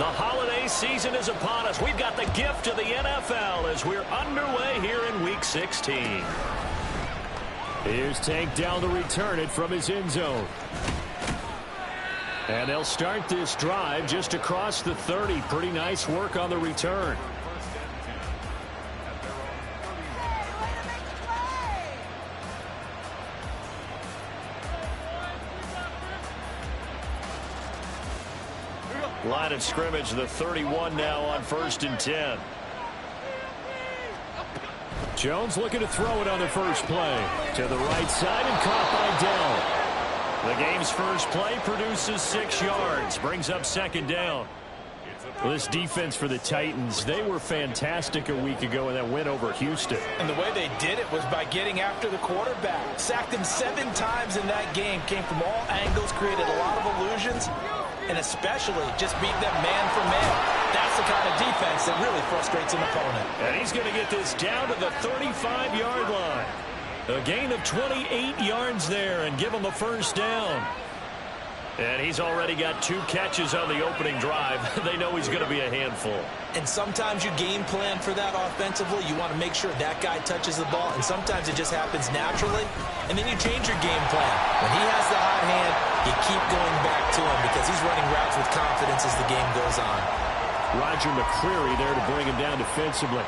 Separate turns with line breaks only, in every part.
The holiday season is upon us. We've got the gift of the NFL as we're underway here in Week 16. Here's Tank down to return it from his end zone. And they'll start this drive just across the 30. Pretty nice work on the return. Line of scrimmage, the 31 now on 1st and 10. Jones looking to throw it on the first play. To the right side and caught by Dell. The game's first play produces 6 yards. Brings up 2nd down. Well, this defense for the Titans, they were fantastic a week ago in that win over Houston.
And the way they did it was by getting after the quarterback. Sacked him 7 times in that game. Came from all angles, created a lot of illusions, and especially just beat them man for man. That's the kind of defense that really frustrates an opponent.
And he's going to get this down to the 35-yard line. A gain of 28 yards there and give him a 1st down. And he's already got 2 catches on the opening drive. They know he's going to be a handful.
And sometimes you game plan for that offensively. You want to make sure that guy touches the ball, and sometimes it just happens naturally. And then you change your game plan. When he has the hot hand, you keep going back to him because he's running routes with confidence as the game goes on.
Roger McCreary there to bring him down defensively.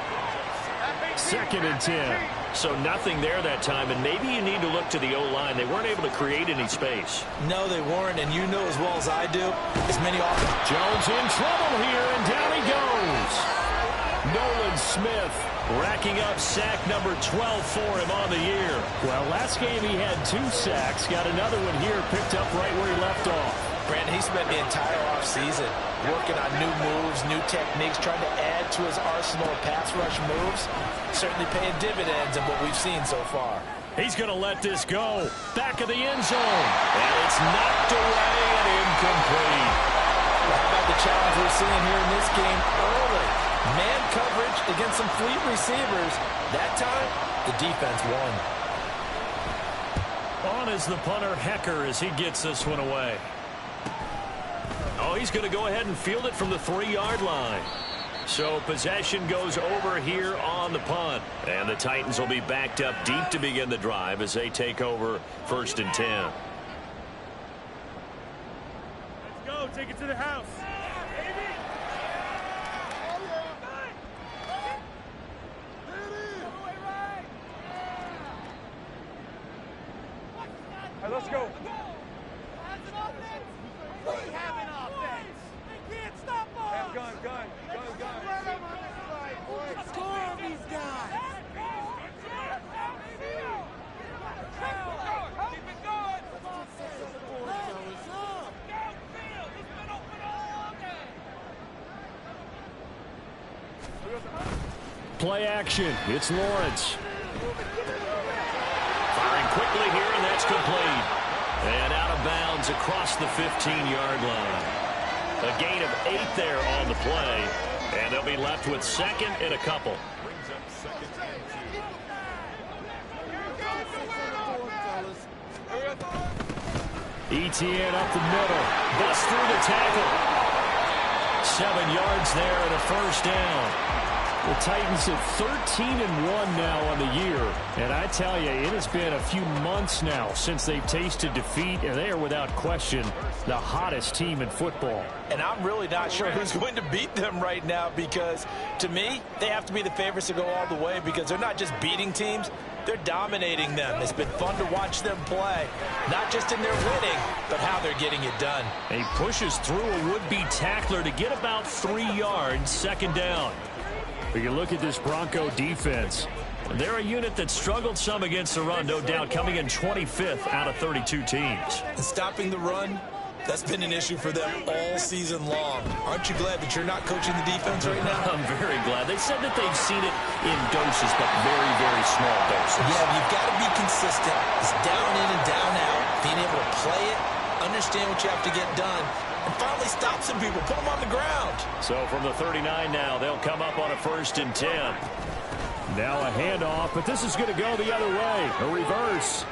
2nd and 10. So nothing there that time, and maybe you need to look to the O-line. They weren't able to create any space.
No, they weren't, and you know as well as I do, as many offense.
Jones in trouble here, and down he goes. Nolan Smith racking up sack number 12 for him on the year. Well, last game he had 2 sacks. Got another one here, picked up right where he left off.
Brandon, he spent the entire offseason working on new moves, new techniques, trying to add to his arsenal of pass rush moves. Certainly paying dividends in what we've seen so far.
He's going to let this go. Back of the end zone. And it's knocked away and incomplete.
How about the challenge we're seeing here in this game early? Man coverage against some fleet receivers. That time, the defense won.
On is the punter, Hecker, as he gets this one away. Oh, he's going to go ahead and field it from the 3-yard line. So possession goes over here on the punt. And the Titans will be backed up deep to begin the drive as they take over 1st and 10.
Let's go. Take it to the house. All right, let's go. We have an offense. They can't stop us. Gun. Score on these guys. Keep it going.
Play action. It's Lawrence. Firing quickly here, and that's complete. And out of bounds across the 15-yard line. A gain of 8 there on the play. And they'll be left with 2nd and a couple. Etienne up the middle. Busts through the tackle. 7 yards there and a 1st down. The Titans at 13-1 now on the year. And I tell you, it has been a few months now since they've tasted defeat, and they are without question the hottest team in football.
And I'm really not sure who's going to beat them right now because, to me, they have to be the favorites to go all the way because they're not just beating teams, they're dominating them. It's been fun to watch them play, not just in their winning, but how they're getting it done.
He pushes through a would-be tackler to get about 3 yards, 2nd down. But you look at this Bronco defense. They're a unit that struggled some against the run, no doubt, coming in 25th out of 32 teams.
And stopping the run, that's been an issue for them all season long. Aren't you glad that you're not coaching the defense right now?
I'm very glad. They said that they've seen it in doses, but very, very small doses.
Yeah, you've got to be consistent. It's down in and down out. Being able to play it, understand what you have to get done, and finally stop some people, put them on the ground.
So from the 39 now, they'll come up on a 1st and 10. Now a handoff, but this is going to go the other way. A reverse.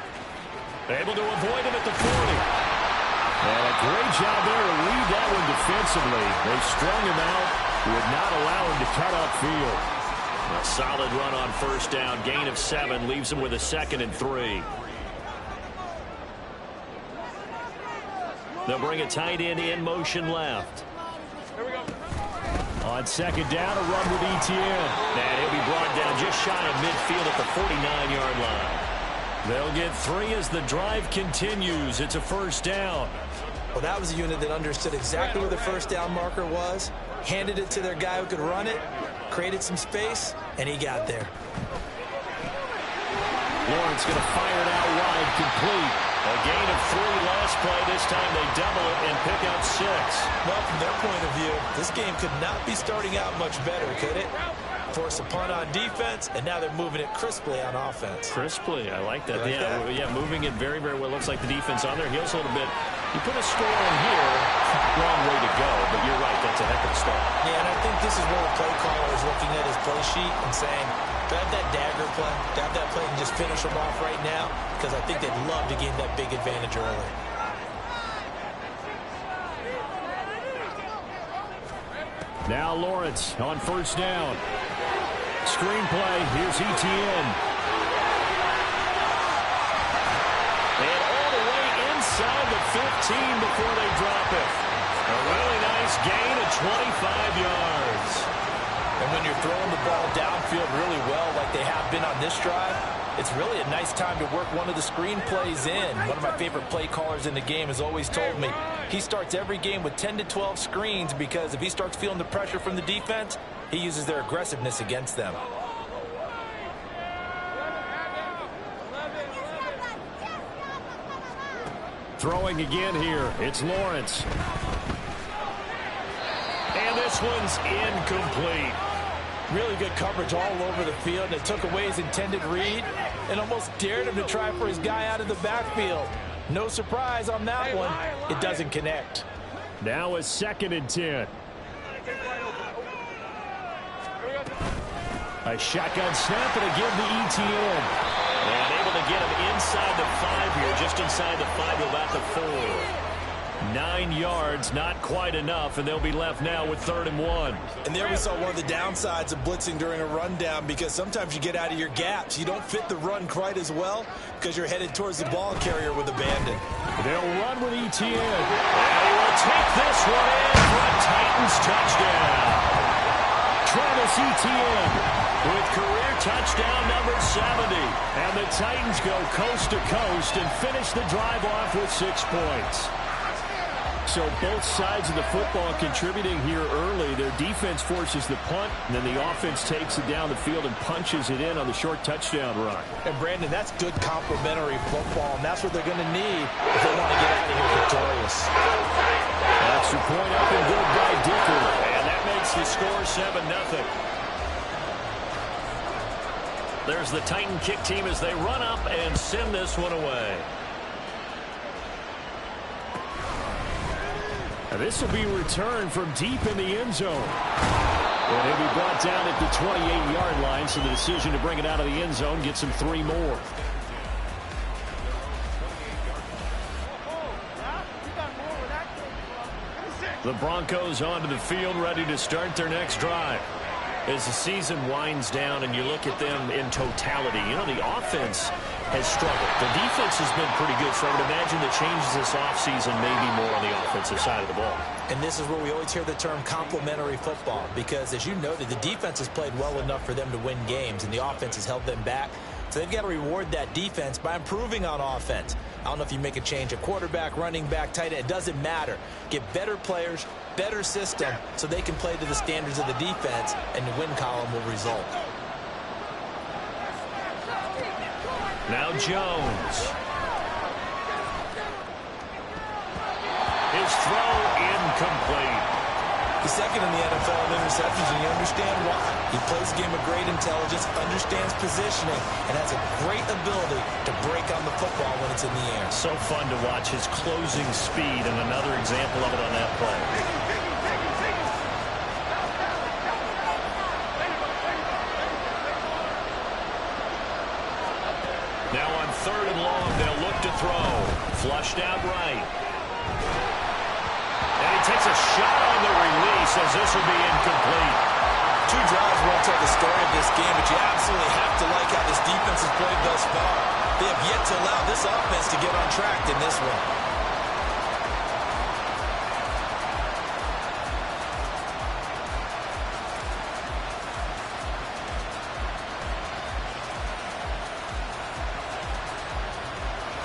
Able to avoid him at the 40. And a great job there to read that one defensively. They strung him out, would not allow him to cut upfield. A solid run on first down. Gain of 7 leaves him with a 2nd and 3. They'll bring a tight end in motion left.
Here we go.
On 2nd down, a run with Etienne. And he'll be brought down just shy of midfield at the 49-yard line. They'll get 3 as the drive continues. It's a first down.
Well, that was a unit that understood exactly where the first down marker was, handed it to their guy who could run it, created some space, and he got there.
Lawrence going to fire it out wide, complete. A gain of 3 last play. This time they double it and pick up 6.
Well, from their point of view, this game could not be starting out much better, could it? Force a punt on defense, and now they're moving it crisply on offense.
Crisply, I like that.
Like that?
Yeah, moving it very, very well. Looks like the defense on their heels a little bit. You put a score in here, wrong way to go, but you're right, that's a heck of a start.
Yeah, and I think this is where the play caller is looking at his play sheet and saying, grab that dagger play, grab that play and just finish them off right now, because I think they'd love to gain that big advantage early.
Now Lawrence on first down. Screen play, here's Etienne. And all the way inside the 15 before they drop it. A really nice gain of 25 yards.
And when you're throwing the ball downfield really well like they have been on this drive, it's really a nice time to work one of the screen plays in. One of my favorite play callers in the game has always told me he starts every game with 10 to 12 screens because if he starts feeling the pressure from the defense, he uses their aggressiveness against them.
Throwing again here, it's Lawrence. And this one's incomplete.
Really good coverage all over the field, and it took away his intended read and almost dared him to try for his guy out of the backfield. No surprise on that one. It doesn't connect.
Now a 2nd and 10. A shotgun snap and again to Etienne. And able to get him inside the 5 here, just inside the 5, about the 4. 9 yards, not quite enough, and they'll be left now with 3rd and 1.
And there we saw one of the downsides of blitzing during a rundown, because sometimes you get out of your gaps. You don't fit the run quite as well because you're headed towards the ball carrier with abandon.
They'll run with Etienne. And he will take this one in for a Titans touchdown. Travis Etienne with career touchdown number 70. And the Titans go coast to coast and finish the drive off with 6 points. So both sides of the football contributing here early. Their defense forces the punt, and then the offense takes it down the field and punches it in on the short touchdown run.
And, Brandon, that's good complementary football, and that's what they're going to need if they want to get out of here victorious.
Extra point up and good by Dicker. And that makes the score 7-0. There's the Titan kick team as they run up and send this one away. This will be returned from deep in the end zone. And he'll be brought down at the 28-yard line, so the decision to bring it out of the end zone gets him 3 more. The Broncos onto the field, ready to start their next drive. As the season winds down and you look at them in totality, you know, the offense has struggled. The defense has been pretty good, so I would imagine the changes this offseason may be more on the offensive side of the ball.
And this is where we always hear the term complementary football, because as you noted, the defense has played well enough for them to win games, and the offense has held them back. So they've got to reward that defense by improving on offense. I don't know if you make a change at quarterback, running back, tight end. It doesn't matter. Get better players, better system, so they can play to the standards of the defense, and the win column will result.
Now Jones. His throw incomplete.
He's second in the NFL in interceptions, and you understand why. He plays a game of great intelligence, understands positioning, and has a great ability to break on the football when it's in the air.
So fun to watch his closing speed, and another example of it on that play. Now on 3rd and long, they'll look to throw. Flushed out right. And he takes a shot on the release as this will be incomplete.
2 drives won't tell the story of this game, but you absolutely have to like how this defense has played thus far. They have yet to allow this offense to get on track in this one.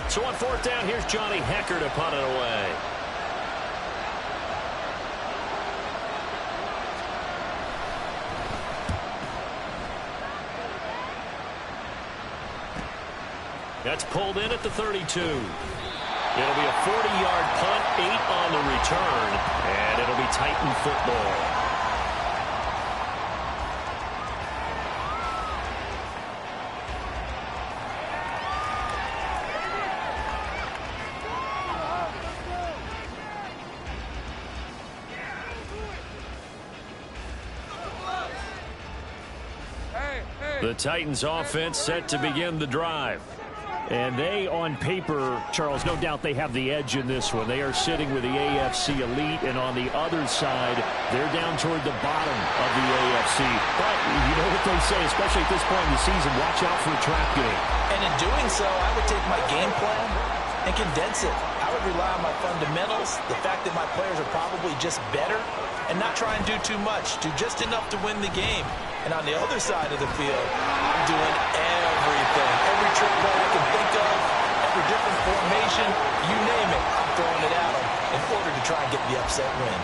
So on 4th down, here's Johnny Hecker to punt it away. That's pulled in at the 32. It'll be a 40-yard punt, 8 on the return, and it'll be Titan football. The Titans offense set to begin the drive. And they, on paper, Charles, no doubt they have the edge in this one. They are sitting with the AFC elite, and on the other side, they're down toward the bottom of the AFC. But you know what they say, especially at this point in the season, watch out for a trap game.
And in doing so, I would take my game plan and condense it. I would rely on my fundamentals, the fact that my players are probably just better, and not try and do too much, do just enough to win the game. And on the other side of the field, I'm doing everything. Every trick play I can think of, every different formation, you name it, I'm throwing it at them in order to try and get the upset win.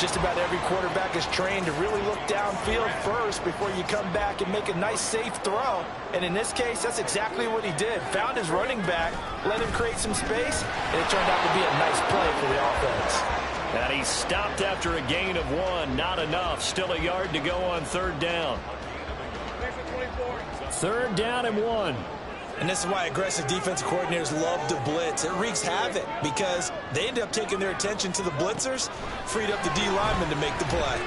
Just about every quarterback is trained to really look downfield first before you come back and make a nice, safe throw. And in this case, that's exactly what he did. Found his running back, let him create some space, and it turned out to be a nice play for the offense.
And he stopped after a gain of 1. Not enough. Still a yard to go on 3rd down. 3rd down and 1.
And this is why aggressive defensive coordinators love to blitz. It wreaks havoc because they end up taking their attention to the blitzers, freed up the D lineman to make the play.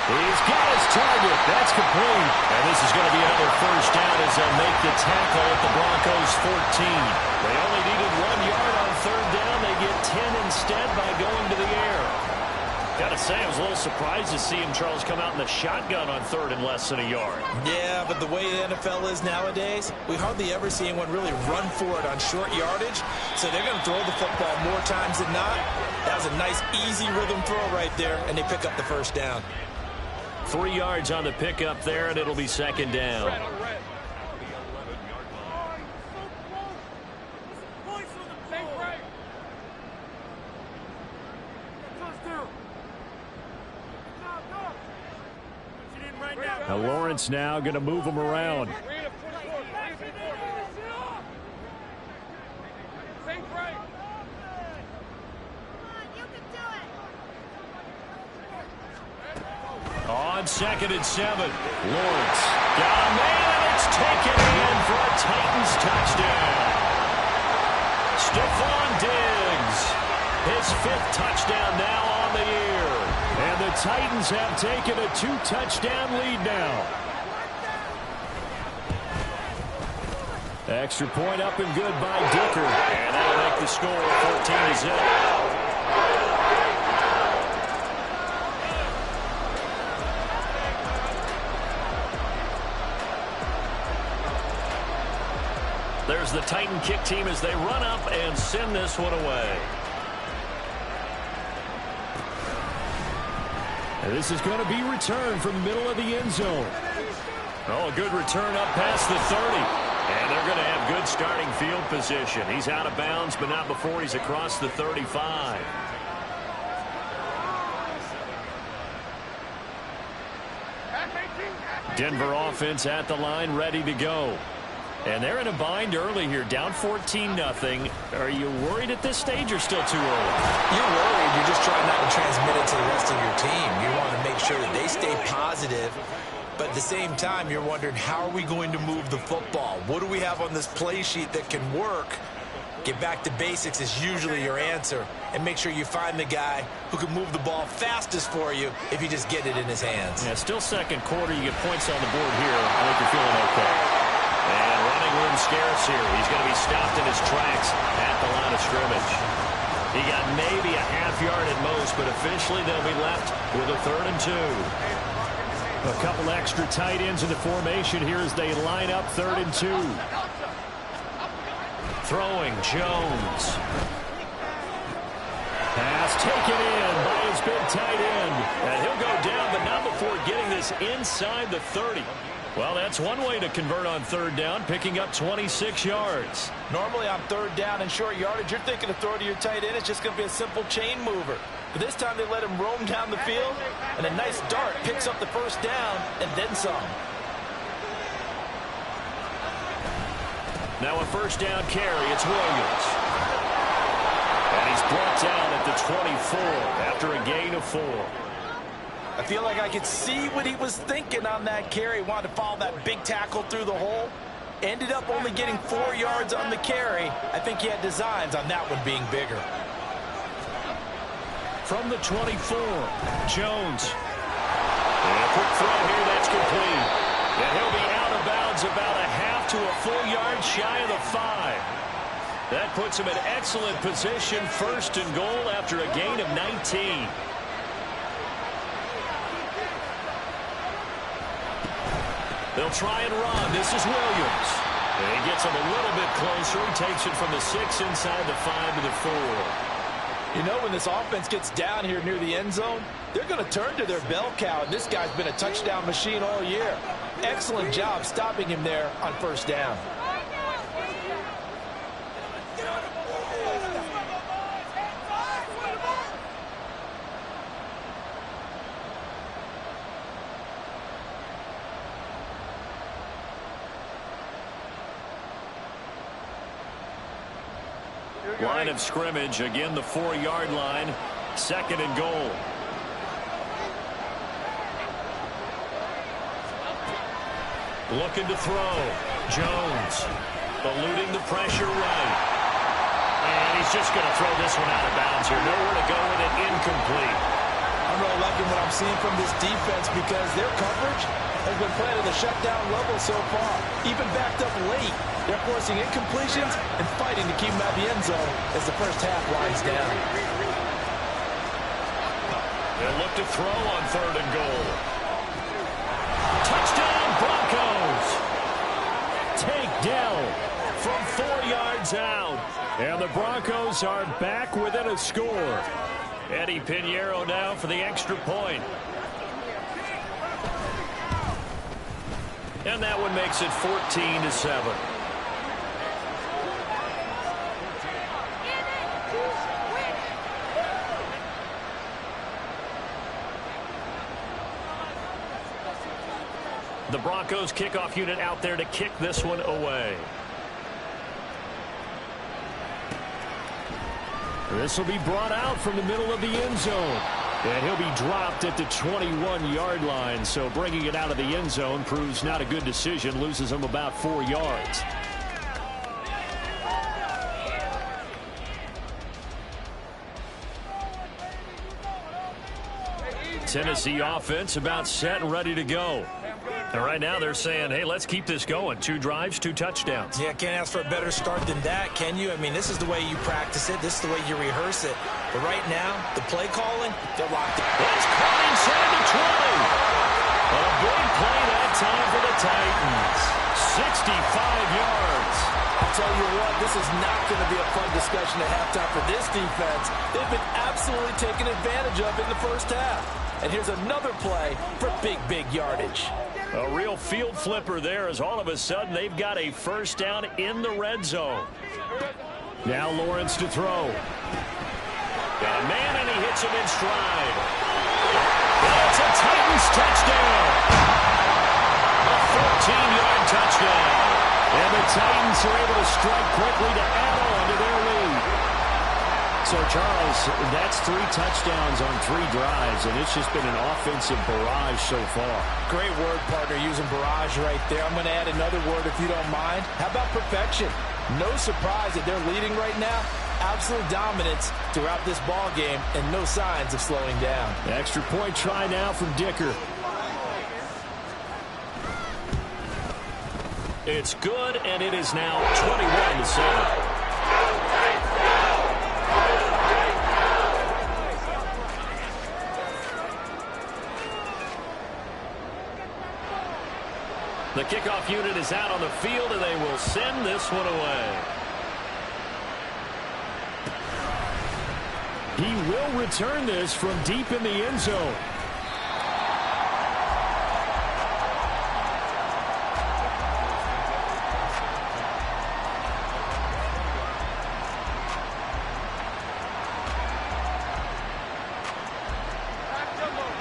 He's got his target. That's complete. And this is going to be another 1st down as they'll make the tackle at the Broncos 14. They only needed 1 yard on 3rd down. They get 10 instead by going to the air. Got to say, I was a little surprised to see him, Charles, come out in the shotgun on 3rd and less than a yard.
Yeah, but the way the NFL is nowadays, we hardly ever see anyone really run for it on short yardage. So they're going to throw the football more times than not. That was a nice, easy rhythm throw right there, and they pick up the 1st down.
3 yards on the pickup there, and it'll be 2nd down. Now Lawrence now going to move him around. On 2nd and 7, Lawrence got a man, and it's taken in for a Titans touchdown. Stephon Diggs, his 5th touchdown now on the year. And the Titans have taken a 2-touchdown lead now. Extra point up and good by Dicker. And that'll make the score 14-0. There's the Titan kick team as they run up and send this one away. And this is going to be returned from the middle of the end zone. Oh, a good return up past the 30. And they're going to have good starting field position. He's out of bounds, but not before he's across the 35. Denver offense at the line, ready to go. And they're in a bind early here, down 14-0. Are you worried at this stage or still too early?
You're worried. You're just trying not to transmit it to the rest of your team. You want to make sure that they stay positive. But at the same time, you're wondering, how are we going to move the football? What do we have on this play sheet that can work? Get back to basics is usually your answer. And make sure you find the guy who can move the ball fastest for you if you just get it in his hands.
Yeah, still 2nd quarter. You get points on the board here. I think you're feeling okay. And running room scarce here. He's going to be stopped in his tracks at the line of scrimmage. He got maybe a half yard at most, but officially they'll be left with a 3rd and 2. A couple extra tight ends in the formation here as they line up 3rd and 2. Throwing Jones. Pass taken in by his big tight end. And he'll go down, but not before getting this inside the 30. Well, that's one way to convert on 3rd down, picking up 26 yards.
Normally on 3rd down and short yardage, you're thinking to throw to your tight end. It's just going to be a simple chain mover. But this time they let him roam down the field, and a nice dart picks up the 1st down and then some.
Now a 1st down carry. It's Williams. And he's brought down at the 24 after a gain of 4.
I feel like I could see what he was thinking on that carry. He wanted to follow that big tackle through the hole. Ended up only getting 4 yards on the carry. I think he had designs on that one being bigger.
From the 24, Jones. And a quick throw here, that's complete. And he'll be out of bounds about a half to a full yard shy of the 5. That puts him in excellent position, 1st and goal after a gain of 19. They'll try and run. This is Williams. And he gets him a little bit closer. He takes it from the 6 inside the 5 to the 4.
You know, when this offense gets down here near the end zone, they're going to turn to their bell cow, and this guy's been a touchdown machine all year. Excellent job stopping him there on 1st down.
Line of scrimmage, again the 4-yard line, 2nd and goal. Looking to throw. Jones eluding the pressure right. And he's just going to throw this one out of bounds here. Nowhere to go with it, incomplete.
I'm really liking what I'm seeing from this defense because their coverage has been playing at the shutdown level so far. Even backed up late, they're forcing incompletions and fighting to keep them out of the end zone as the 1st half winds down.
They'll look to throw on 3rd and goal. Touchdown Broncos! Take down from 4 yards out. And the Broncos are back within a score. Eddie Pinheiro now for the extra point. And that one makes it 14-7. The Broncos kickoff unit out there to kick this one away. This will be brought out from the middle of the end zone. And he'll be dropped at the 21-yard line. So bringing it out of the end zone proves not a good decision. Loses him about 4 yards. Tennessee offense about set and ready to go. And right now they're saying, hey, let's keep this going. 2 drives, 2 touchdowns.
Yeah, can't ask for a better start than that, can you? I mean, this is the way you practice it. This is the way you rehearse it. But right now, the play calling, they're locked in.
It's caught inside the 20. A big play that time for the Titans. 65 yards.
I'll tell you what, this is not going to be a fun discussion at halftime for this defense. They've been absolutely taken advantage of in the 1st half. And here's another play for big yardage.
A real field flipper there as all of a sudden they've got a 1st down in the red zone. Now Lawrence to throw. Got a man and he hits him in stride. And it's a Titans touchdown. A 14-yard touchdown. And the Titans are able to strike quickly to add on to their lead. So, Charles, that's 3 touchdowns on 3 drives, and it's just been an offensive barrage so far.
Great word, partner, using barrage right there. I'm going to add another word if you don't mind. How about perfection? No surprise that they're leading right now. Absolute dominance throughout this ball game and no signs of slowing down.
Extra point try now from Dicker. It's good, and it is now 21-7. The kickoff unit is out on the field, and they will send this one away. He will return this from deep in the end zone.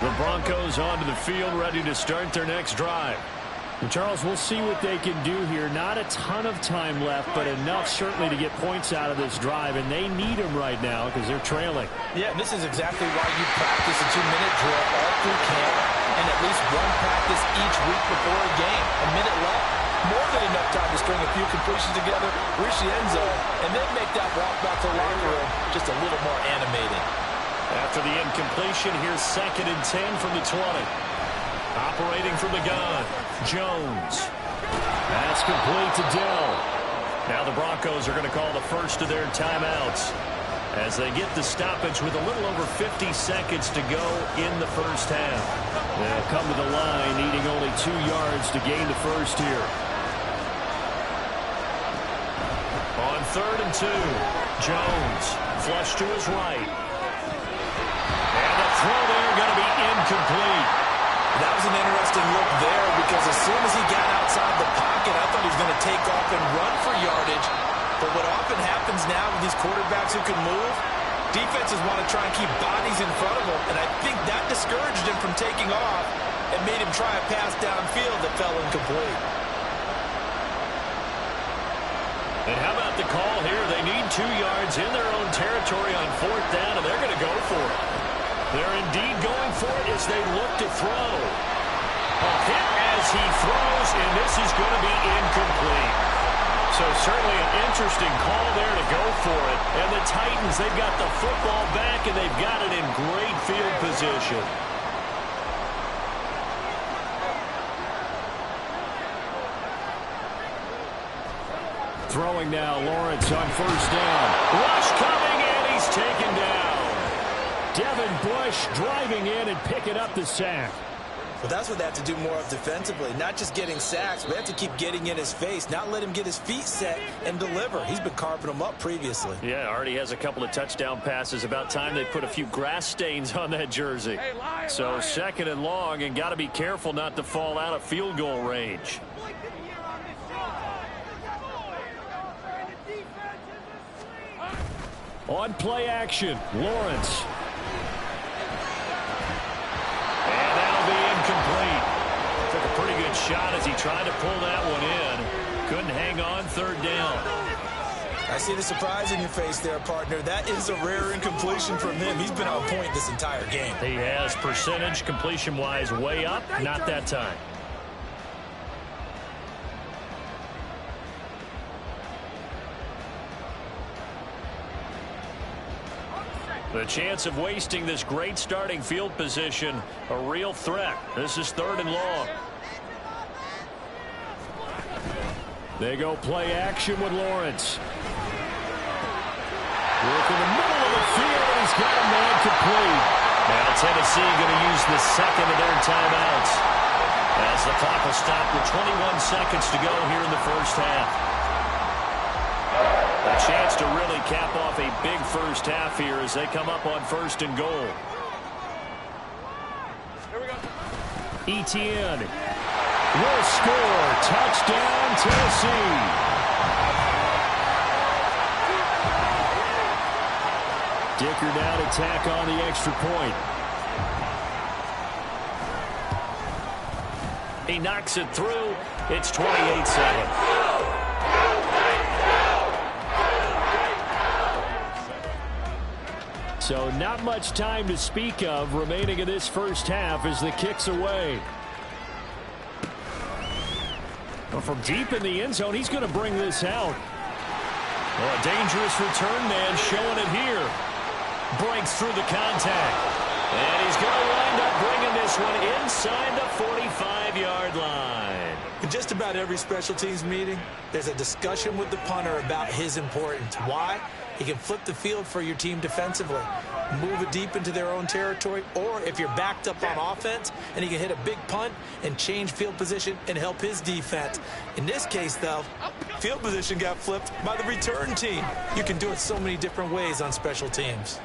The Broncos onto the field, ready to start their next drive. And Charles, we'll see what they can do here. Not a ton of time left, but enough certainly to get points out of this drive, and they need them right now because they're trailing.
Yeah, this is exactly why you practice a 2-minute drill all through camp and at least one practice each week before a game. A minute left, more than enough time to string a few completions together, reach the end zone, and then make that walk back to the locker room just a little more animated.
After the incompletion, here's 2nd and 10 from the 20. Operating from the gun, Jones. Pass complete to Dell. Now the Broncos are going to call the first of their timeouts as they get the stoppage with a little over 50 seconds to go in the first half. They'll come to the line needing only 2 yards to gain the first here. On 3rd and 2, Jones flush to his right. And the throw there going to be incomplete.
That was an interesting look there because as soon as he got outside the pocket, I thought he was going to take off and run for yardage. But what often happens now with these quarterbacks who can move, defenses want to try and keep bodies in front of them, and I think that discouraged him from taking off and made him try a pass downfield that fell incomplete.
And how about the call here? They need 2 yards in their own territory on 4th down, and they're going to go for it. They're indeed going for it as they look to throw. A hit as he throws, and this is going to be incomplete. So certainly an interesting call there to go for it. And the Titans, they've got the football back, and they've got it in great field position. Throwing now, Lawrence on 1st down. Rush coming, and he's taken down. Devin Bush driving in and picking up the sack.
Well, that's what they have to do more of defensively. Not just getting sacks, but they have to keep getting in his face, not let him get his feet set and deliver. He's been carving them up previously.
Yeah, already has a couple of touchdown passes. About time they put a few grass stains on that jersey. So 2nd and long, and got to be careful not to fall out of field goal range. On play action, Lawrence. And that'll be incomplete. Took a pretty good shot as he tried to pull that one in. Couldn't hang on 3rd down.
I see the surprise in your face there, partner. That is a rare incompletion from him. He's been on point this entire game.
He has percentage completion-wise way up. Not that time. The chance of wasting this great starting field position, a real threat. This is 3rd and long. They go play action with Lawrence. Work in the middle of the field, and he's got a man complete. Now Tennessee going to use the 2nd of their timeouts as the clock will stop with 21 seconds to go here in the first half. A chance to really cap off a big first half here as they come up on 1st and goal. Etienne will score. Touchdown, Tennessee. Dicker now to tack on the extra point. He knocks it through. It's 28-7. So not much time to speak of remaining in this first half as the kick's away. Well, from deep in the end zone, he's going to bring this out. Well, a dangerous return man showing it here. Breaks through the contact. And he's going to wind up bringing this one inside the 45-yard line.
In just about every special teams meeting, there's a discussion with the punter about his importance. Why? He can flip the field for your team defensively. move it deep into their own territory, or if you're backed up on offense and he can hit a big punt and change field position and help his defense. In this case, though, field position got flipped by the return team. You can do it so many different ways on special teams.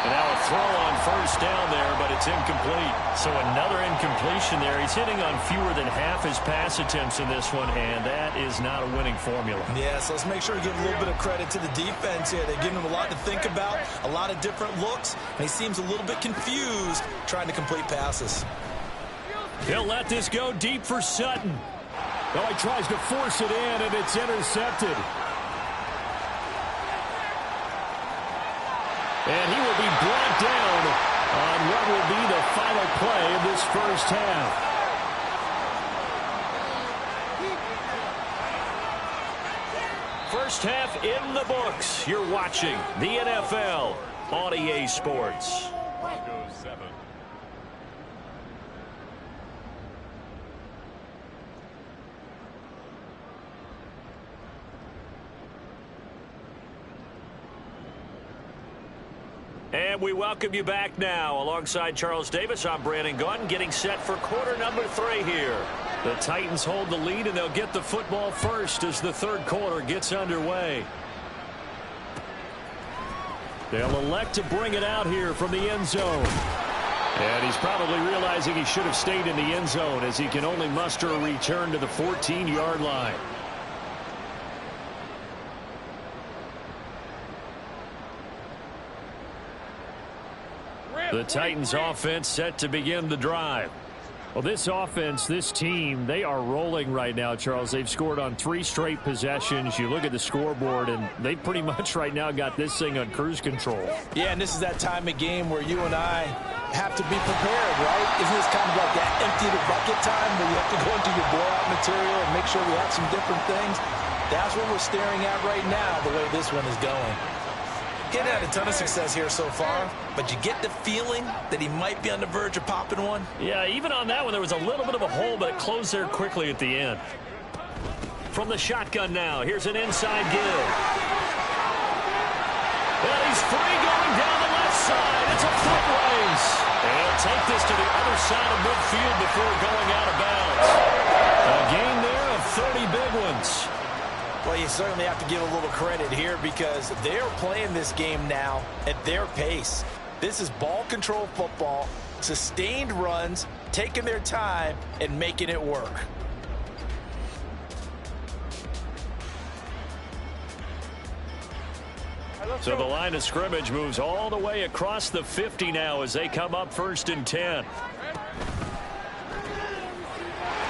And now a throw on first down there, but it's incomplete. So another incompletion there. He's hitting on fewer than half his pass attempts in this one, and that is not a winning formula.
Yeah, so let's make sure we give a little bit of credit to the defense here. They're giving him a lot to think about, a lot of different looks, and he seems a little bit confused trying to complete passes.
He'll let this go deep for Sutton. Oh, he tries to force it in, and it's intercepted. And he will be brought down on what will be the final play of this first half. First half in the books. You're watching the NFL on EA Sports.
Broncos 7.
And we welcome you back now. Alongside Charles Davis, I'm Brandon Gaudin, getting set for quarter number 3 here. The Titans hold the lead, and they'll get the football first as the third quarter gets underway. They'll elect to bring it out here from the end zone. And he's probably realizing he should have stayed in the end zone, as he can only muster a return to the 14-yard line. The Titans offense set to begin the drive. Well, this offense, this team, they are rolling right now, Charles. They've scored on 3 straight possessions. You look at the scoreboard, and they pretty much right now got this thing on cruise control.
Yeah, and this is that time of game where you and I have to be prepared, right? Isn't this kind of like that empty the bucket time where you have to go into your blowout material and make sure we have some different things? That's what we're staring at right now, the way this one is going. Getting had a ton of success here so far, but you get the feeling that he might be on the verge of popping one.
Yeah, even on that one, there was a little bit of a hole, but it closed there quickly at the end. From the shotgun now, here's an inside give. Well, he's free going down the left side. It's a foot race. And he'll take this to the other side of midfield before going out of bounds. A gain there of 30 big ones.
Well, you certainly have to give a little credit here because they're playing this game now at their pace. This is ball control football, sustained runs, taking their time, and making it work.
So the line of scrimmage moves all the way across the 50 now as they come up 1st and 10.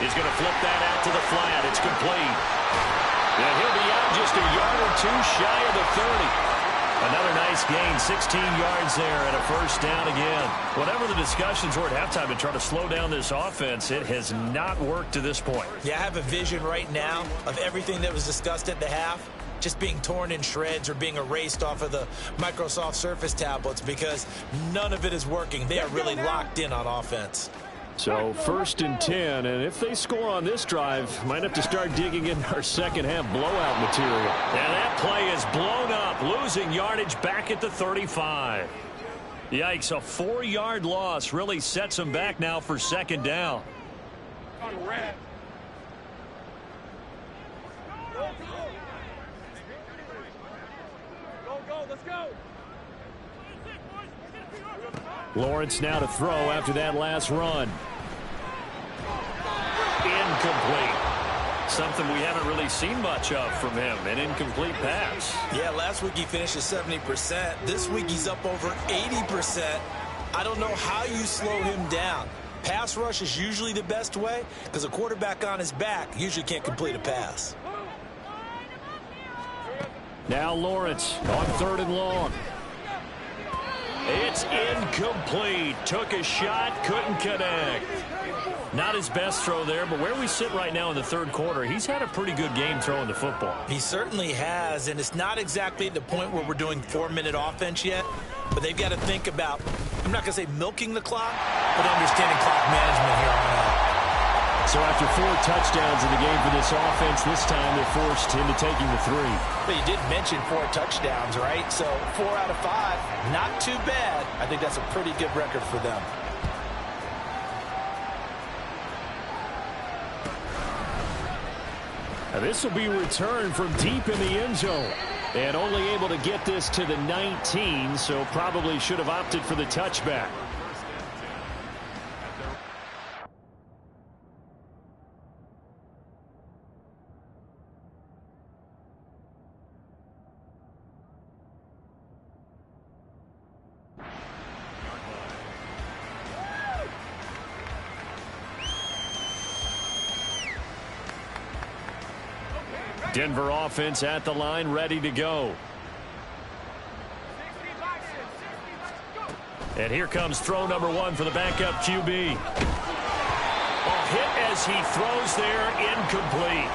He's going to flip that out to the flat. It's complete. And he'll be out just a yard or 2 shy of the 30. Another nice gain, 16 yards there, and a first down again. Whatever the discussions were at halftime to try to slow down this offense, it has not worked to this point.
Yeah, I have a vision right now of everything that was discussed at the half just being torn in shreds or being erased off of the Microsoft Surface tablets because none of it is working. They are really locked in on offense.
So 1st and 10, and if they score on this drive, might have to start digging in our second half blowout material. And that play is blown up, losing yardage back at the 35. Yikes, a 4-yard loss really sets them back now for 2nd down.
On red. Go, let's go.
Lawrence now to throw after that last run. Incomplete. Something we haven't really seen much of from him, an incomplete pass.
Yeah, last week he finished at 70%. This week he's up over 80%. I don't know how you slow him down. Pass rush is usually the best way because a quarterback on his back usually can't complete a pass.
Now Lawrence on 3rd and long. It's incomplete. Took a shot, couldn't connect. Not his best throw there, but where we sit right now in the 3rd quarter, he's had a pretty good game throwing the football.
He certainly has, and it's not exactly at the point where we're doing 4-minute offense yet, but they've got to think about, I'm not going to say milking the clock, but understanding clock management here on out.
So after 4 touchdowns in the game for this offense, this time they're forced into taking the 3.
But you did mention 4 touchdowns, right? So 4 out of 5, not too bad. I think that's a pretty good record for them.
Now this will be returned from deep in the end zone. And only able to get this to the 19, so probably should have opted for the touchback. Denver offense at the line, ready to go. And here comes throw number 1 for the backup QB. A hit as he throws there, incomplete.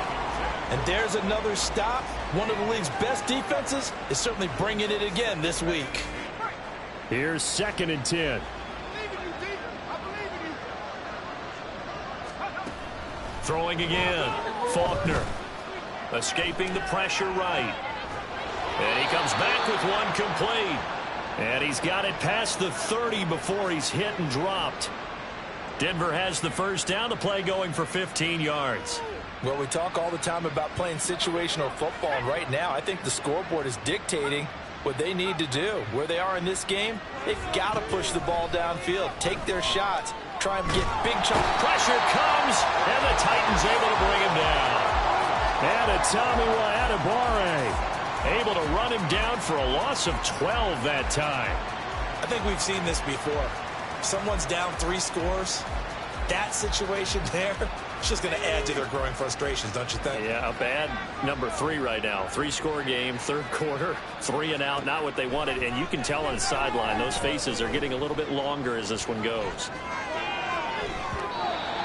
And there's another stop. One of the league's best defenses is certainly bringing it again this week.
Here's 2nd and 10. Throwing again. Faulkner. Escaping the pressure right. And he comes back with one complete. And he's got it past the 30 before he's hit and dropped. Denver has the first down. The play going for 15 yards.
Well, we talk all the time about playing situational football, and right now I think the scoreboard is dictating what they need to do. Where they are in this game, they've got to push the ball downfield, take their shots, try and get big chunk.
Pressure comes, and the Titans able to bring him down. And a Tommy Adebawore able to run him down for a loss of 12 that time.
I think we've seen this before. Someone's down 3 scores. That situation there, it's just going to add to their growing frustrations, don't you think?
Yeah, a bad number 3 right now. 3-score game, 3rd quarter, 3 and out, not what they wanted. And you can tell on the sideline, those faces are getting a little bit longer as this one goes.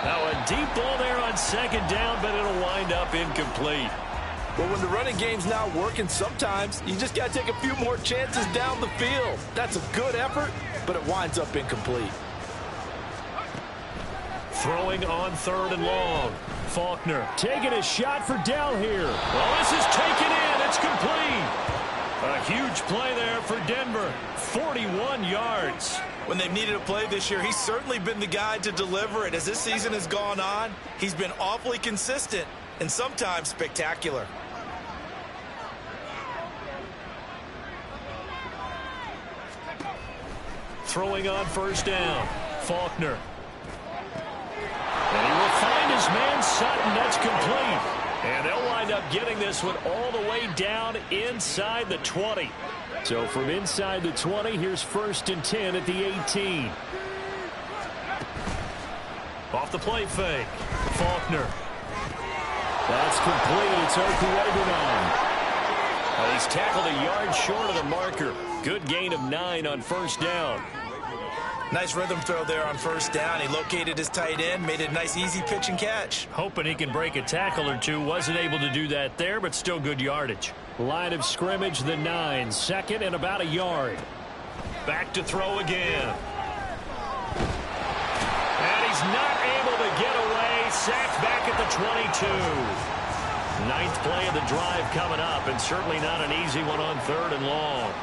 Now a deep ball there on 2nd down, but it'll wind up incomplete.
Well, when the running game's not working, sometimes you just got to take a few more chances down the field. That's a good effort, but it winds up incomplete.
Throwing on 3rd and long. Faulkner taking a shot for Dell here. Well, this is taken in. It's complete. A huge play there for Denver. 41 yards.
When they've needed a play this year, he's certainly been the guy to deliver it. As this season has gone on, he's been awfully consistent and sometimes spectacular.
Throwing on 1st down. Faulkner. And he will find his man Sutton. That's complete. And they'll wind up getting this one all the way down inside the 20. So from inside the 20, here's 1st and 10 at the 18. Off the play fake. Faulkner. That's complete. It's Okuegbunam. Well, he's tackled a yard short of the marker. Good gain of 9 on 1st down.
Nice rhythm throw there on 1st down. He located his tight end, made it a nice easy pitch and catch.
Hoping he can break a tackle or two. Wasn't able to do that there, but still good yardage. Line of scrimmage, the 9. 2nd and about a yard. Back to throw again. And he's not able to get away. Sacked back at the 22. 9th play of the drive coming up, and certainly not an easy one on 3rd and long.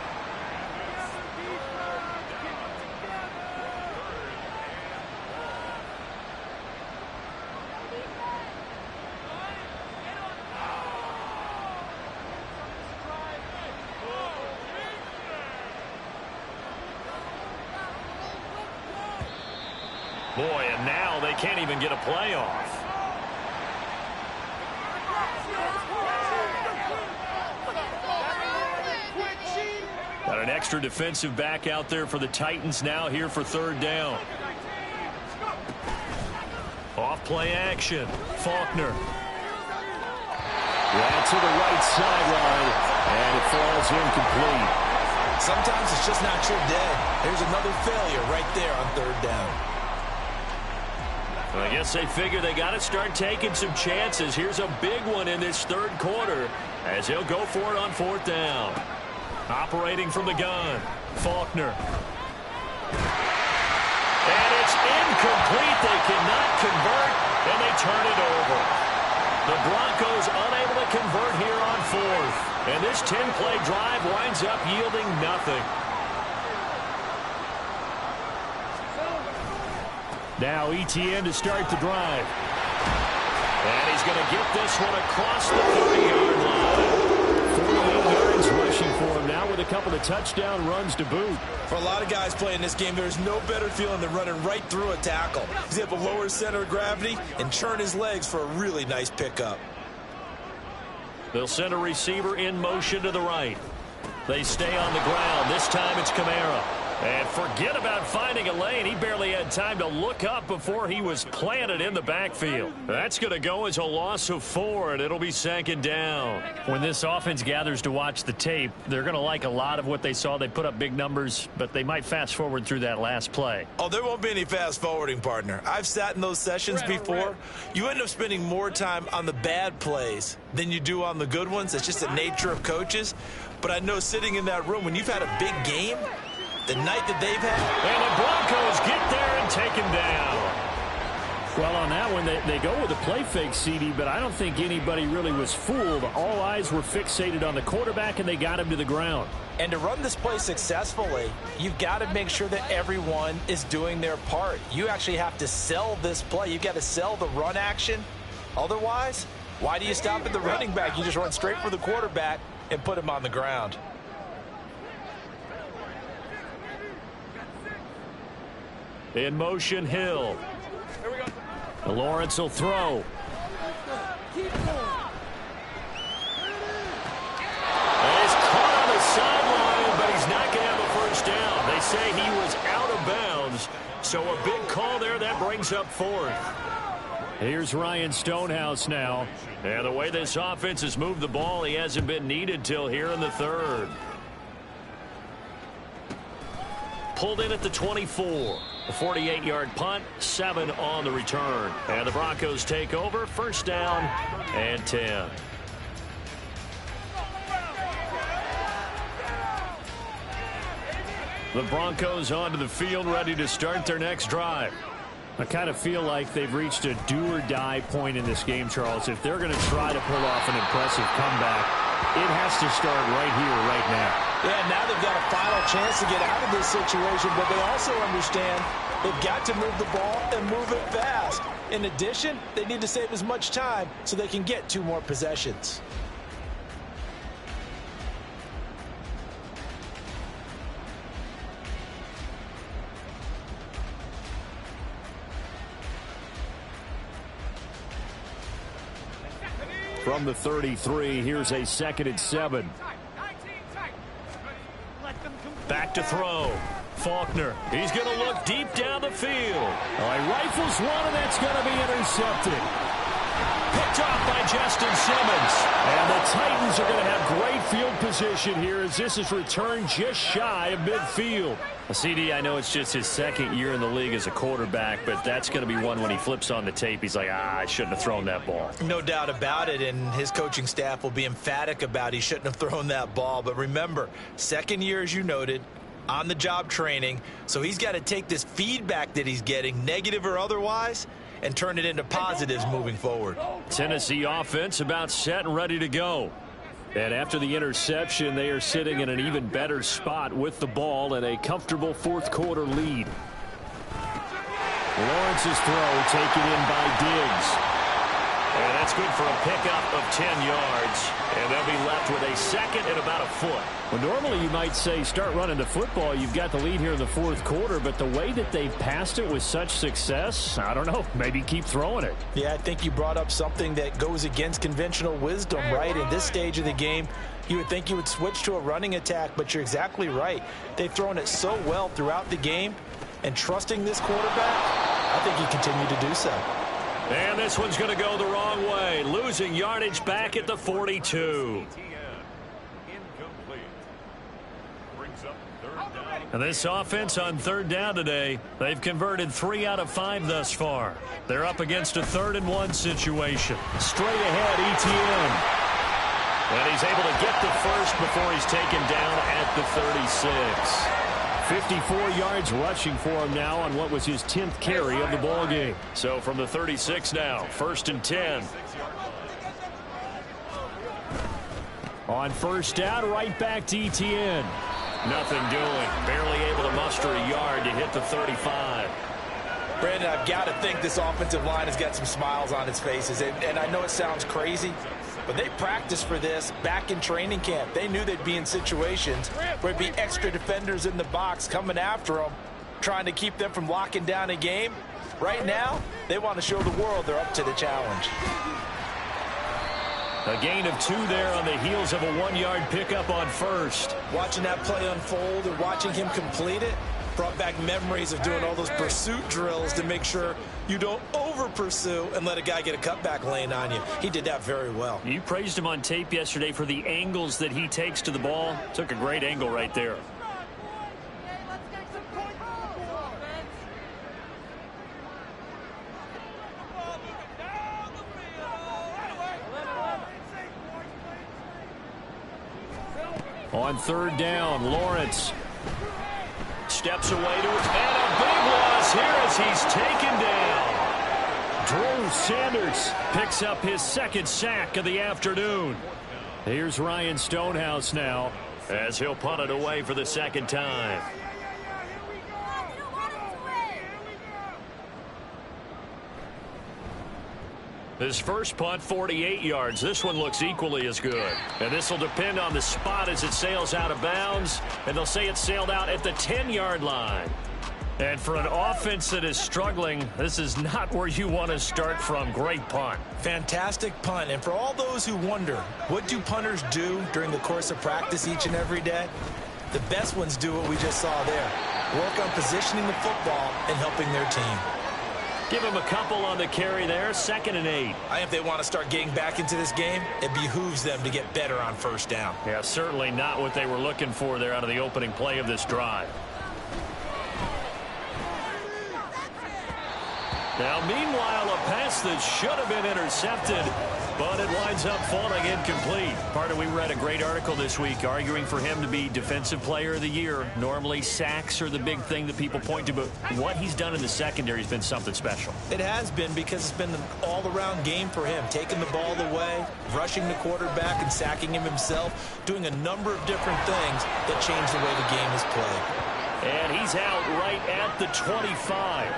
Boy, and now they can't even get a play off. Got an extra defensive back out there for the Titans now here for 3rd down. Off play action. Faulkner. Right to the right sideline, and it falls incomplete.
Sometimes it's just not your day. There's another failure right there on 3rd down.
Well, I guess they figure they got to start taking some chances. Here's a big one in this 3rd quarter as he'll go for it on 4th down. Operating from the gun, Faulkner. And It's incomplete. They cannot convert, and they turn it over. The Broncos unable to convert here on fourth. And this 10-play drive winds up yielding nothing. Now ETN to start the drive. And he's going to get this one across the 30-yard line. 48 yards rushing for him now with a couple of touchdown runs to boot.
For a lot of guys playing this game, there's no better feeling than running right through a tackle. He's able to lower his center of gravity and churn his legs for a really nice pickup.
They'll send a receiver in motion to the right. They stay on the ground. This time it's Kamara. And forget about finding a lane. He barely had time to look up before he was planted in the backfield. That's going to go as a loss of 4, and it'll be second down.
When this offense gathers to watch the tape, they're going to like a lot of what they saw. They put up big numbers, but they might fast forward through that last play.
Oh, there won't be any fast forwarding, partner. I've sat in those sessions before. You end up spending more time on the bad plays than you do on the good ones. It's just the nature of coaches. But I know sitting in that room, when you've had a big game, the night that they've had.
And the Broncos get there and take him down.
Well, on that one, they go with a play fake, CD, but I don't think anybody really was fooled. All eyes were fixated on the quarterback, and they got him to the ground.
And to run this play successfully, you've got to make sure that everyone is doing their part. You actually have to sell this play. You've got to sell the run action. Otherwise, why do you stop at the running back? You just run straight for the quarterback and put him on the ground.
In motion, Hill. Lawrence will throw. And he's caught on the sideline, but he's not going to have a first down. They say he was out of bounds, so a big call there. That brings up fourth.
Here's Ryan Stonehouse now.
And the way this offense has moved the ball, he hasn't been needed till here in the third. Pulled in at the 24. A 48-yard punt, 7 on the return. And the Broncos take over, first down and 10. The Broncos onto the field, ready to start their next drive.
I kind of feel like they've reached a do-or-die point in this game, Charles. If they're going to try to pull off an impressive comeback, it has to start right here, right now.
Yeah, now they've got a final chance to get out of this situation, but they also understand they've got to move the ball and move it fast. In addition, they need to save as much time so they can get 2 more possessions.
From the 33, here's a 2nd and 7. Back to throw. Faulkner. He's going to look deep down the field.
He rifles one, and that's going to be intercepted.
Picked off by Justin Simmons.
And the Titans are going to have great field position here as this is returned just shy of midfield. CD, I know it's just his 2nd year in the league as a quarterback, but that's going to be one when he flips on the tape. He's like, I shouldn't have thrown that ball.
No doubt about it, and his coaching staff will be emphatic about he shouldn't have thrown that ball. But remember, 2nd year, as you noted, on-the-job training, so he's got to take this feedback that he's getting, negative or otherwise, and turn it into positives moving forward.
Tennessee offense about set and ready to go. And after the interception, they are sitting in an even better spot with the ball and a comfortable 4th quarter lead. Lawrence's throw taken in by Diggs. And that's good for a pickup of 10 yards. And they'll be left with a 2nd and about a foot.
Well, normally you might say start running the football. You've got the lead here in the 4th quarter, but the way that they've passed it with such success, I don't know, maybe keep throwing it.
Yeah, I think you brought up something that goes against conventional wisdom, right? In this stage of the game, you would think you would switch to a running attack, but you're exactly right. They've thrown it so well throughout the game, and trusting this quarterback, I think he continued to do so.
And this one's going to go the wrong way. Losing yardage back at the 42. And this offense on 3rd down today, they've converted 3 out of 5 thus far. They're up against a 3rd and 1 situation. Straight ahead, ETN. And he's able to get the first before he's taken down at the 36. 54 yards rushing for him now on what was his 10th carry of the ball game.
So from the 36 now, 1st and 10.
On 1st down, right back to ETN.
Nothing doing. Barely able to muster a yard to hit the 35.
Brandon, I've got to think this offensive line has got some smiles on its faces. And I know it sounds crazy, but they practiced for this back in training camp. They knew they'd be in situations where there'd be extra defenders in the box coming after them, trying to keep them from locking down a game. Right now, they want to show the world they're up to the challenge.
A gain of 2 there on the heels of a 1-yard pickup on 1st.
Watching that play unfold and watching him complete it brought back memories of doing all those pursuit drills to make sure you don't over-pursue and let a guy get a cutback lane on you. He did that very well.
You praised him on tape yesterday for the angles that he takes to the ball. Took a great angle right there.
On 3rd down, Lawrence steps away to it, and a big loss here as he's taken down. Drew Sanders picks up his 2nd sack of the afternoon. Here's Ryan Stonehouse now
as he'll punt it away for the 2nd time. His first punt, 48 yards. This one looks equally as good. And this will depend on the spot as it sails out of bounds. And they'll say it sailed out at the 10-yard line. And for an offense that is struggling, this is not where you want to start from. Great punt.
Fantastic punt. And for all those who wonder, what do punters do during the course of practice each and every day? The best ones do what we just saw there. Work on positioning the football and helping their team.
Give him a couple on the carry there. 2nd and 8.
If they want to start getting back into this game, it behooves them to get better on 1st down.
Yeah, certainly not what they were looking for there out of the opening play of this drive.
Now, meanwhile, a pass that should have been intercepted, but it winds up falling incomplete.
Carter, we read a great article this week arguing for him to be Defensive Player of the Year. Normally, sacks are the big thing that people point to, but what he's done in the secondary has been something special.
It has been, because it's been an all-around game for him, taking the ball away, rushing the quarterback and sacking him himself, doing a number of different things that change the way the game is played.
And he's out right at the 25.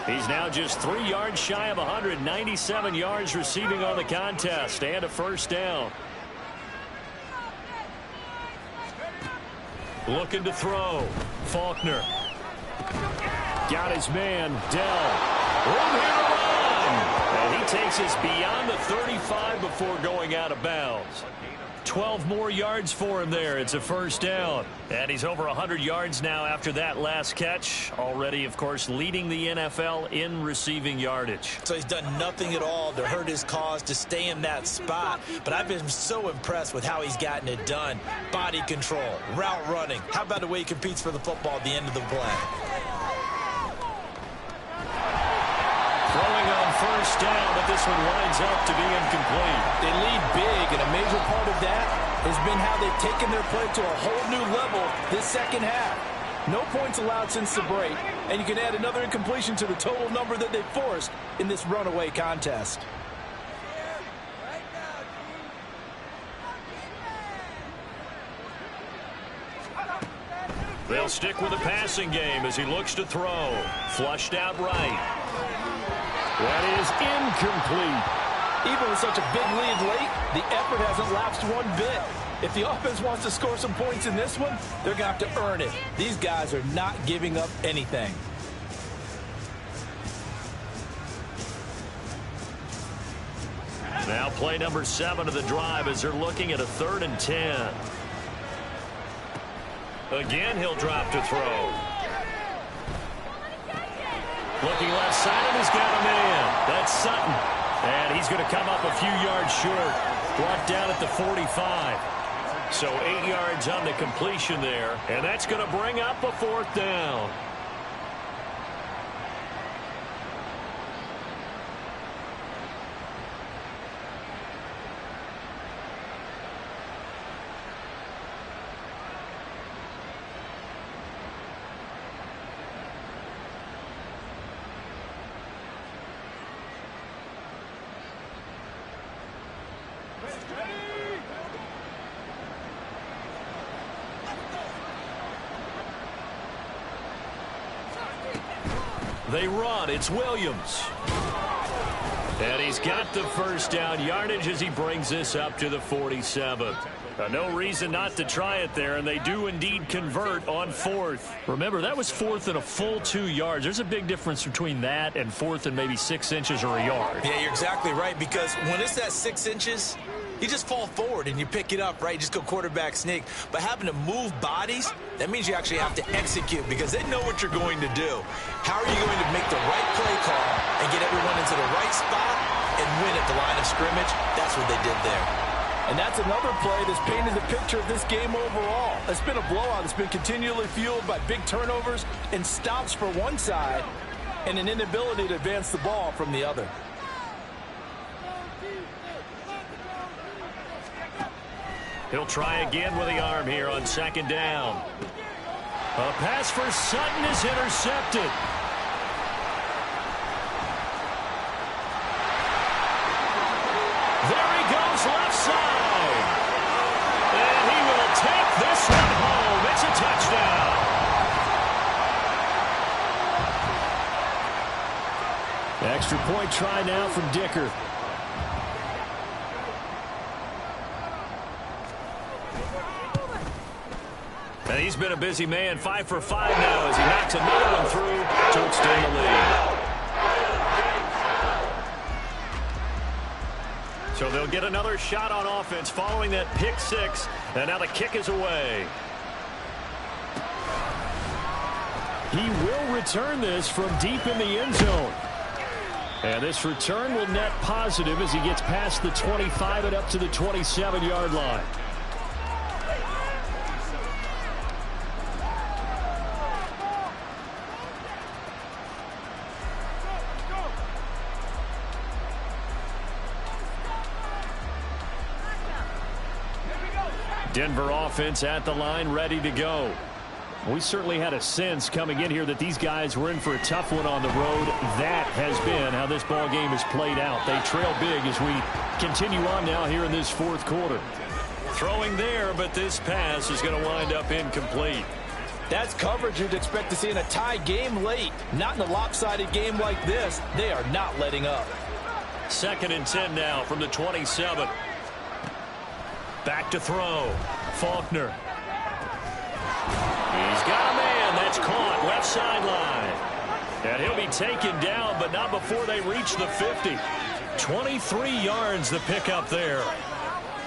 He's now just 3 yards shy of 197 yards receiving on the contest, and a 1st down. Looking to throw. Faulkner. Got his man, Dell. Room here to run. And he takes us beyond the 35 before going out of bounds. 12 more yards for him there. It's a 1st down.
And he's over 100 yards now after that last catch. Already, of course, leading the NFL in receiving yardage.
So he's done nothing at all to hurt his cause, to stay in that spot. But I've been so impressed with how he's gotten it done. Body control, route running. How about the way he competes for the football at the end of the play?
Throwing on 1st down, but this one winds up to be incomplete.
They lead big, and a major part of that has been how they've taken their play to a whole new level this 2nd half. No points allowed since the break, and you can add another incompletion to the total number that they forced in this runaway contest.
They'll stick with the passing game as he looks to throw. Flushed out right. That is incomplete.
Even with such a big lead late, the effort hasn't lapsed one bit. If the offense wants to score some points in this one, they're going to have to earn it. These guys are not giving up anything.
Now play number 7 of the drive as they're looking at a 3rd and 10. Again, he'll drop to throw. Looking left side, and he's got a man. That's Sutton. And he's going to come up a few yards short. Brought down at the 45. So 8 yards on the completion there. And that's going to bring up a 4th down. They run. It's Williams. And he's got the first down yardage as he brings this up to the 47. No reason not to try it there, and they do indeed convert on fourth. Remember, that was fourth and a full 2 yards. There's a big difference between that and fourth and maybe 6 inches or a yard.
Yeah, you're exactly right, because when it's that 6 inches, you just fall forward and you pick it up, right? You just go quarterback sneak. But having to move bodies, that means you actually have to execute because they know what you're going to do. How are you going to make the right play call and get everyone into the right spot and win at the line of scrimmage? That's what they did there.
And that's another play that's painted the picture of this game overall. It's been a blowout. It's been continually fueled by big turnovers and stops for one side and an inability to advance the ball from the other.
He'll try again with the arm here on second down. A pass for Sutton is intercepted. There he goes left side. And he will take this one home. It's a touchdown. Extra point try now from Dicker. And he's been a busy man, 5 for 5 now as he knocks another one through to extend the lead. So they'll get another shot on offense following that pick 6, and now the kick is away. He will return this from deep in the end zone. And this return will net positive as he gets past the 25 and up to the 27-yard line. Denver offense at the line, ready to go. We certainly had a sense coming in here that these guys were in for a tough one on the road. That has been how this ball game has played out. They trail big as we continue on now here in this fourth quarter. Throwing there, but this pass is going to wind up incomplete.
That's coverage you'd expect to see in a tie game late. Not in a lopsided game like this. They are not letting up.
2nd and 10 now from the 27. Back to throw. Faulkner. He's got a man. That's caught. Left sideline. And he'll be taken down, but not before they reach the 50. 23 yards the pickup there.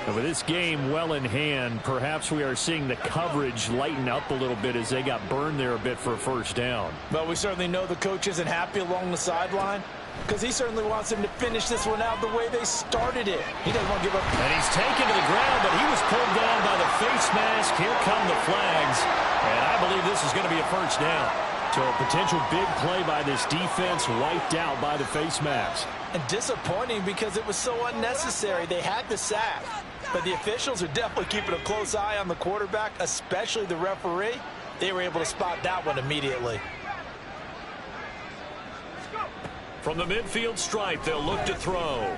And with this game well in hand, perhaps we are seeing the coverage lighten up a little bit as they got burned there a bit for a first down.
But we certainly know the coach isn't happy along the sideline, because he certainly wants them to finish this one out the way they started it. He doesn't want to give up.
And he's taken to the ground, but he was pulled down by the face mask. Here come the flags. And I believe this is going to be a first down. So a potential big play by this defense wiped out by the face mask.
And disappointing because it was so unnecessary. They had the sack. But the officials are definitely keeping a close eye on the quarterback, especially the referee. They were able to spot that one immediately.
From the midfield stripe, they'll look to throw. And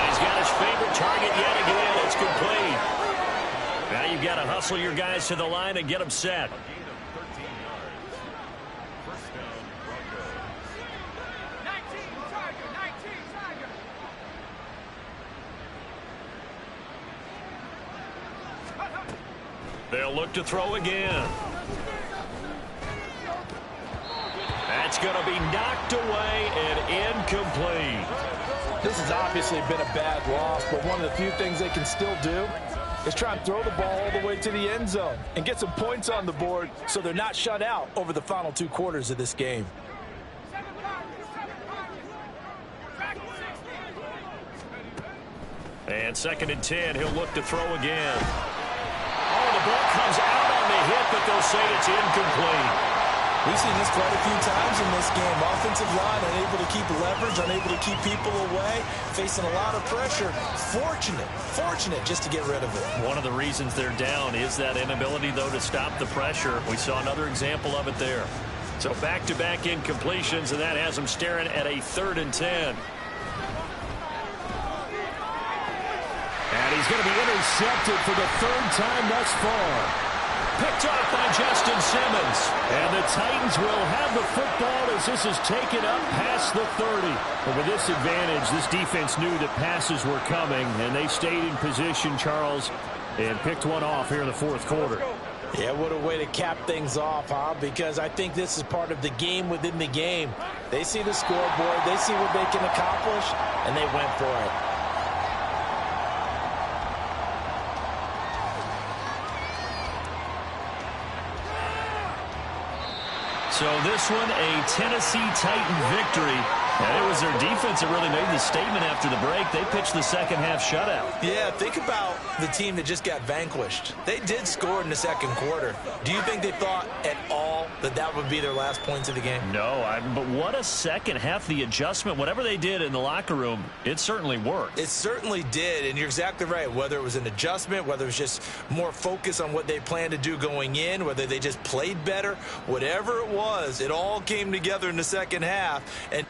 he's got his favorite target yet again. It's complete. Now you've got to hustle your guys to the line and get them set. They'll look to throw again. That's going to be knocked away and incomplete.
This has obviously been a bad loss, but one of the few things they can still do is try and throw the ball all the way to the end zone and get some points on the board so they're not shut out over the final 2 quarters of this game.
And 2nd and 10, he'll look to throw again. Oh, the ball comes out on the hit, but they'll say it's incomplete.
We've seen this quite a few times in this game. Offensive line unable to keep leverage, unable to keep people away, facing a lot of pressure. Fortunate just to get rid of it.
One of the reasons they're down is that inability, though, to stop the pressure. We saw another example of it there. So back-to-back incompletions, and that has them staring at a 3rd and 10. he's going to be intercepted for the third time thus far. Picked off by Justin Simmons. And the Titans will have the football as this is taken up past the 30. But with this advantage, this defense knew that passes were coming, and they stayed in position, Charles, and picked one off here in the fourth quarter.
Yeah, what a way to cap things off, huh? Because I think this is part of the game within the game. They see the scoreboard, they see what they can accomplish, and they went for it.
So this one, a Tennessee Titan victory. And it was their defense that really made the statement after the break. They pitched the second half shutout.
Yeah, think about the team that just got vanquished. They did score in the second quarter. Do you think they thought at all that that would be their last points of the game?
No, but what a second half. The adjustment, whatever they did in the locker room, it certainly worked.
It certainly did, and you're exactly right. Whether it was an adjustment, whether it was just more focus on what they planned to do going in, whether they just played better, whatever it was, it all came together in the second half. And